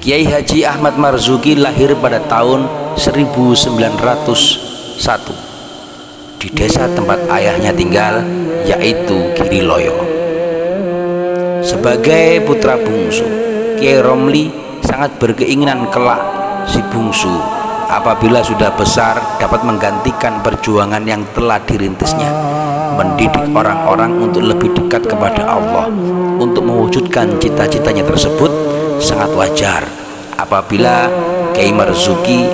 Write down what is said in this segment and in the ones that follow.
Kiai Haji Ahmad Marzuki lahir pada tahun 1901 di desa tempat ayahnya tinggal, yaitu Giriloyo. Sebagai putra bungsu, Kiai Romli sangat berkeinginan kelak si bungsu apabila sudah besar dapat menggantikan perjuangan yang telah dirintisnya, mendidik orang-orang untuk lebih dekat kepada Allah. Untuk mewujudkan cita-citanya tersebut sangat wajar apabila Kiai Marzuki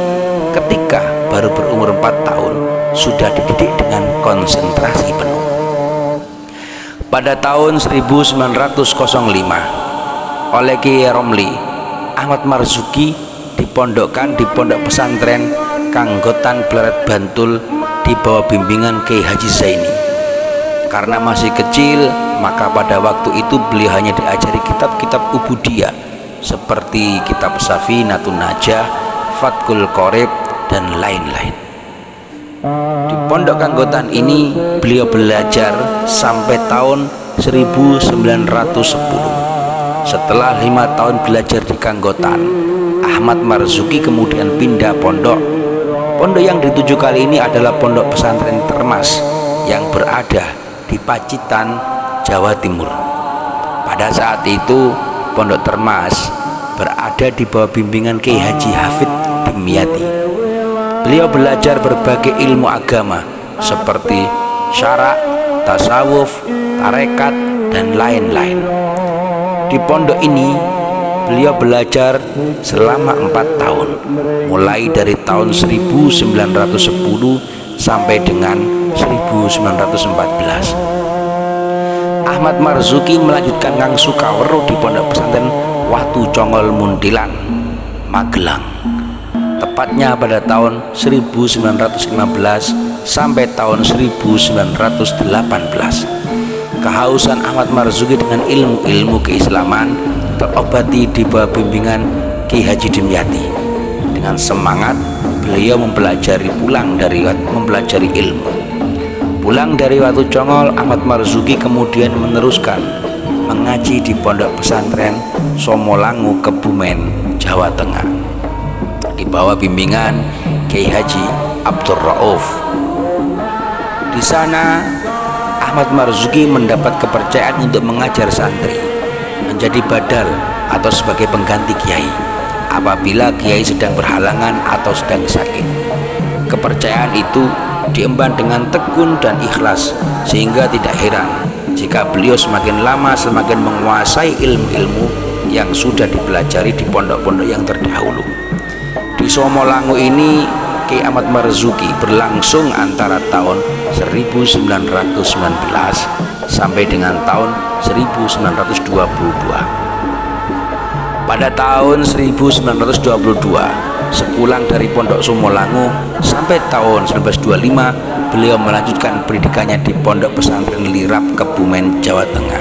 ketika baru berumur 4 tahun sudah dididik dengan konsentrasi penuh. Pada tahun 1905 oleh Kiai Romli, Ahmad Marzuki dipondokkan di pondok pesantren Kanggotan Pleret Bantul di bawah bimbingan Kiai Haji Zaini. Karena masih kecil, maka pada waktu itu beliau hanya diajari kitab-kitab ubudiyah seperti kitab Safinatun Najah, Fathul Qorib, dan lain-lain. Di pondok Kanggotan ini beliau belajar sampai tahun 1910. Setelah 5 tahun belajar di Kanggotan, Ahmad Marzuki kemudian pindah pondok. Pondok yang dituju kali ini adalah pondok pesantren Termas yang berada di Pacitan, Jawa Timur. Pada saat itu pondok Termas berada di bawah bimbingan Kiai Haji Hafid Dimyati. Beliau belajar berbagai ilmu agama seperti syarak, tasawuf, tarekat, dan lain-lain. Di pondok ini beliau belajar selama 4 tahun, mulai dari tahun 1910 sampai dengan 1914. Ahmad Marzuki melanjutkan ngangsu kawero di pondok pesantren Watu Congol Muntilan, Magelang, tepatnya pada tahun 1915 sampai tahun 1918. Kehausan Ahmad Marzuki dengan ilmu-ilmu keislaman terobati di bawah bimbingan Kiai Haji Dimyati. Dengan semangat beliau mempelajari ilmu. Pulang dari Watu Congol, Ahmad Marzuki kemudian meneruskan mengaji di pondok pesantren Somolangu, Kebumen, Jawa Tengah, di bawah bimbingan Kiai Haji Abdur Rauf. Di sana Ahmad Marzuki mendapat kepercayaan untuk mengajar santri, menjadi badal atau sebagai pengganti kiai apabila kiai sedang berhalangan atau sedang sakit. Kepercayaan itu diemban dengan tekun dan ikhlas, sehingga tidak heran jika beliau semakin lama semakin menguasai ilmu-ilmu yang sudah dipelajari di pondok-pondok yang terdahulu. Di Somolangu ini Kiai Ahmad Marzuki berlangsung antara tahun 1919 sampai dengan tahun 1922. Pada tahun 1922, sepulang dari pondok Somolangu sampai tahun 1925, beliau melanjutkan pendidikannya di pondok pesantren Lirap, Kebumen, Jawa Tengah.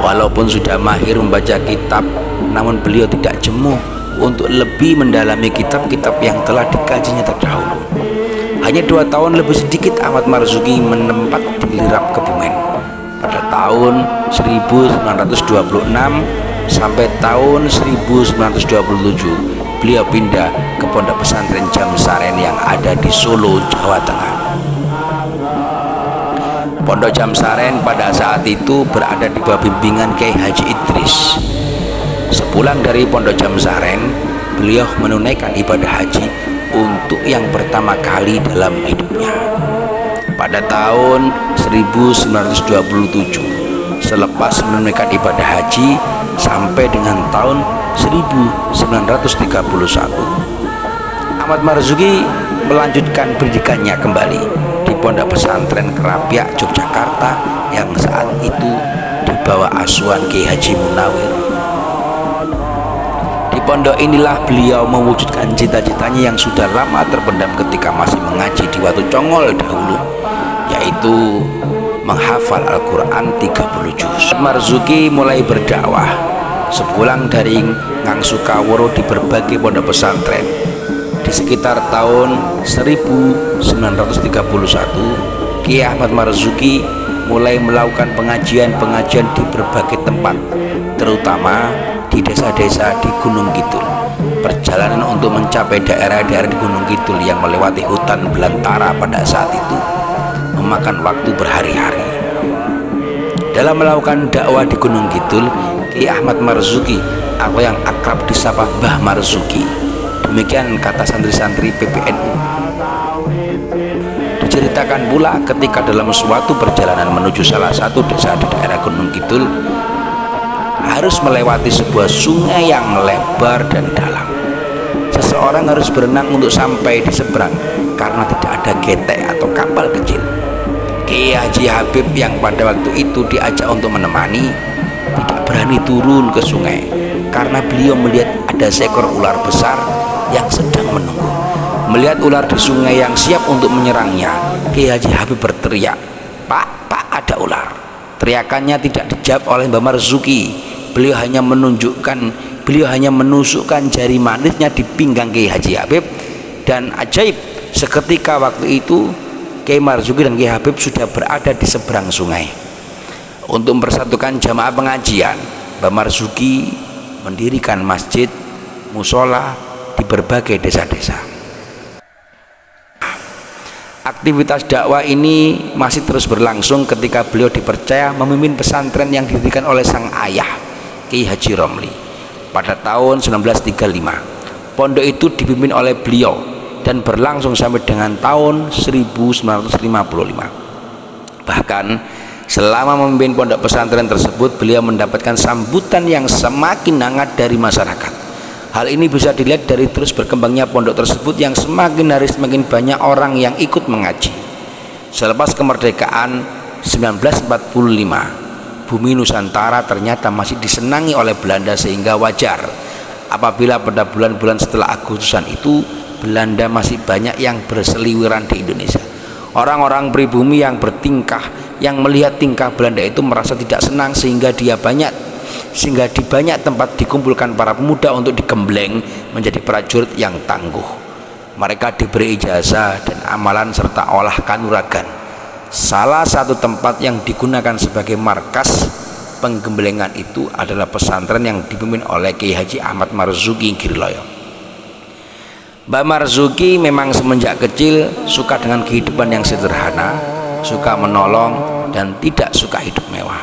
Walaupun sudah mahir membaca kitab, namun beliau tidak jemu untuk lebih mendalami kitab-kitab yang telah dikajinya terdahulu. Hanya 2 tahun lebih sedikit Ahmad Marzuki menempat di Lirap, Kebumen. Pada tahun 1926 sampai tahun 1927 beliau pindah ke pondok pesantren Jamsaren yang ada di Solo, Jawa Tengah. Pondok Jamsaren pada saat itu berada di bawah bimbingan Kiai Haji Idris. Sepulang dari pondok Jamsaren, beliau menunaikan ibadah haji untuk yang pertama kali dalam hidupnya. Pada tahun 1927, selepas menunaikan ibadah haji sampai dengan tahun 1931, Ahmad Marzuki melanjutkan pendidikannya kembali di pondok pesantren Kerapiak, Yogyakarta yang saat itu di bawah asuhan Kiai Haji Munawir. Di pondok inilah beliau mewujudkan cita-citanya yang sudah lama terpendam ketika masih mengaji di Watu Congol dahulu, yaitu menghafal Al-Quran 30 juz. Marzuki mulai berdakwah sepulang dari ngangsu kawero di berbagai pondok pesantren. Di sekitar tahun 1931, Kiai Ahmad Marzuki mulai melakukan pengajian-pengajian di berbagai tempat, terutama di desa-desa di Gunung Kidul. Perjalanan untuk mencapai daerah-daerah di Gunung Kidul yang melewati hutan belantara pada saat itu memakan waktu berhari-hari. Dalam melakukan dakwah di Gunung Kidul, Ki Ahmad Marzuki atau yang akrab disapa Mbah Marzuki, demikian kata santri-santri PPNU. Diceritakan pula ketika dalam suatu perjalanan menuju salah satu desa di daerah Gunung Kidul harus melewati sebuah sungai yang lebar dan dalam. Seseorang harus berenang untuk sampai di seberang karena tidak ada getek atau kapal kecil. Kiai Haji Habib yang pada waktu itu diajak untuk menemani tidak berani turun ke sungai karena beliau melihat ada seekor ular besar yang sedang menunggu. Melihat ular di sungai yang siap untuk menyerangnya, Kiai Haji Habib berteriak, Pak, ada ular." Teriakannya tidak dijawab oleh Mbah Marzuki. Beliau hanya menusukkan jari manisnya di pinggang Kiai Haji Habib, dan ajaib, seketika waktu itu Kiai Marzuki dan Kiai Habib sudah berada di seberang sungai. Untuk mempersatukan jamaah pengajian, Mbah Marzuki mendirikan masjid, musola di berbagai desa-desa. Aktivitas dakwah ini masih terus berlangsung ketika beliau dipercaya memimpin pesantren yang didirikan oleh sang ayah, Kiai Haji Romli, pada tahun 1935. Pondok itu dipimpin oleh beliau dan berlangsung sampai dengan tahun 1955. Bahkan selama memimpin pondok pesantren tersebut, beliau mendapatkan sambutan yang semakin hangat dari masyarakat. Hal ini bisa dilihat dari terus berkembangnya pondok tersebut yang semakin hari semakin banyak orang yang ikut mengaji. Selepas kemerdekaan 1945, bumi Nusantara ternyata masih disenangi oleh Belanda, sehingga wajar apabila pada bulan-bulan setelah Agustusan itu Belanda masih banyak yang berseliweran di Indonesia. Orang-orang pribumi yang melihat tingkah Belanda itu merasa tidak senang, sehingga di banyak tempat dikumpulkan para pemuda untuk digembleng menjadi prajurit yang tangguh. Mereka diberi ijazah dan amalan serta olah kanuragan. Salah satu tempat yang digunakan sebagai markas penggemblengan itu adalah pesantren yang dipimpin oleh Kiai Haji Ahmad Marzuki Girloyo. Mbah Marzuki memang semenjak kecil suka dengan kehidupan yang sederhana, suka menolong, dan tidak suka hidup mewah.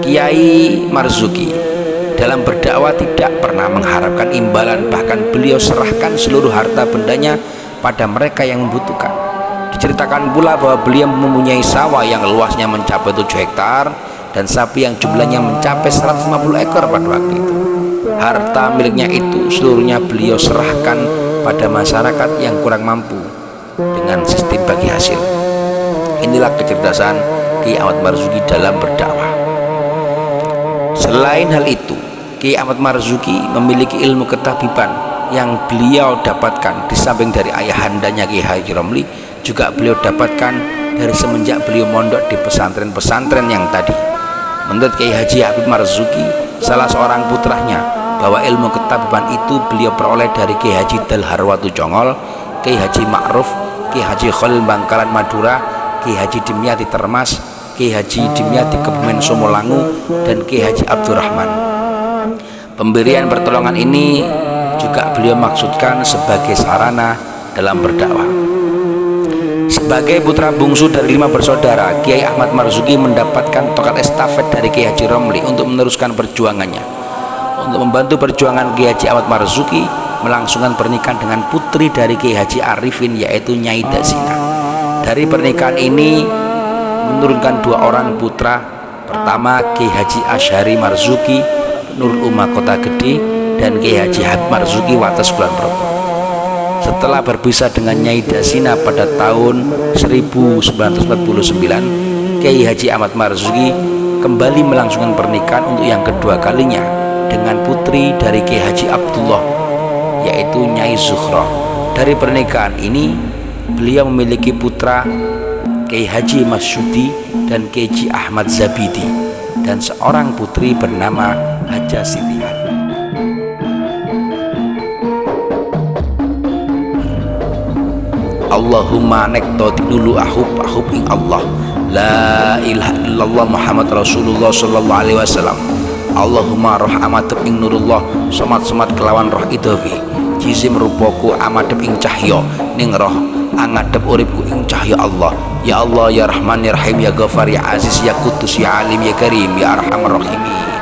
Kiai Marzuki dalam berdakwah tidak pernah mengharapkan imbalan, bahkan beliau serahkan seluruh harta bendanya pada mereka yang membutuhkan. Diceritakan pula bahwa beliau mempunyai sawah yang luasnya mencapai 7 hektar dan sapi yang jumlahnya mencapai 150 ekor pada waktu itu. Harta miliknya itu seluruhnya beliau serahkan pada masyarakat yang kurang mampu dengan sistem bagi hasil. Inilah kecerdasan Kiai Ahmad Marzuki dalam berdakwah. Selain hal itu, Kiai Ahmad Marzuki memiliki ilmu ketabiban yang beliau dapatkan di samping dari ayahandanya Kiai Haji Romli, juga beliau dapatkan dari semenjak beliau mondok di pesantren-pesantren yang tadi. Menurut Kiai Haji Habib Marzuki, salah seorang putranya, bahwa ilmu ketabiban itu beliau peroleh dari Kiai Haji Dalharwatu Congol, Kiai Haji Ma'ruf, Kiai Haji Khalil Bangkalan Madura, Kiai Haji Dimyati Termas, Kiai Haji Dimyati Kebumen Somolangu, dan Kiai Haji Abdurrahman. Pemberian pertolongan ini juga beliau maksudkan sebagai sarana dalam berdakwah. Sebagai putra bungsu dari 5 bersaudara, Kiai Ahmad Marzuki mendapatkan tongkat estafet dari Kiai Haji Romli untuk meneruskan perjuangannya. Untuk membantu perjuangan Kiai Haji Ahmad Marzuki melangsungkan pernikahan dengan putri dari Kiai Haji Arifin, yaitu Nyai Dasina. Dari pernikahan ini menurunkan 2 orang putra. Pertama Kiai Haji Asyari Marzuki Nurul Umah Kota Gede, dan Kiai Haji Habib Marzuki Wates Kulon Progo. Setelah berpisah dengan Nyai Dasina pada tahun 1949, Kiai Haji Ahmad Marzuki kembali melangsungkan pernikahan untuk yang kedua kalinya dengan putri dari Kiai Haji Abdullah, yaitu Nyai Zuhro. Dari pernikahan ini beliau memiliki putra Kiai Haji Masyudi dan Kiai Haji Ahmad Zabidi, dan seorang putri bernama Haja Sitihan. Allahumma nekto dulu ahub ing Allah, la ilaha illallah Muhammad Rasulullah sallallahu alaihi wasallam. Allahumma roh amadep ing nurullah somat-somat kelawan roh idawi jizim rupaku amadep ing cahya ning roh angadep uripku ing cahya Allah. Ya Allah ya Rahman ya Rahim ya Ghafar ya Aziz ya Qudus ya Alim ya Karim ya Arhamar Rahimin.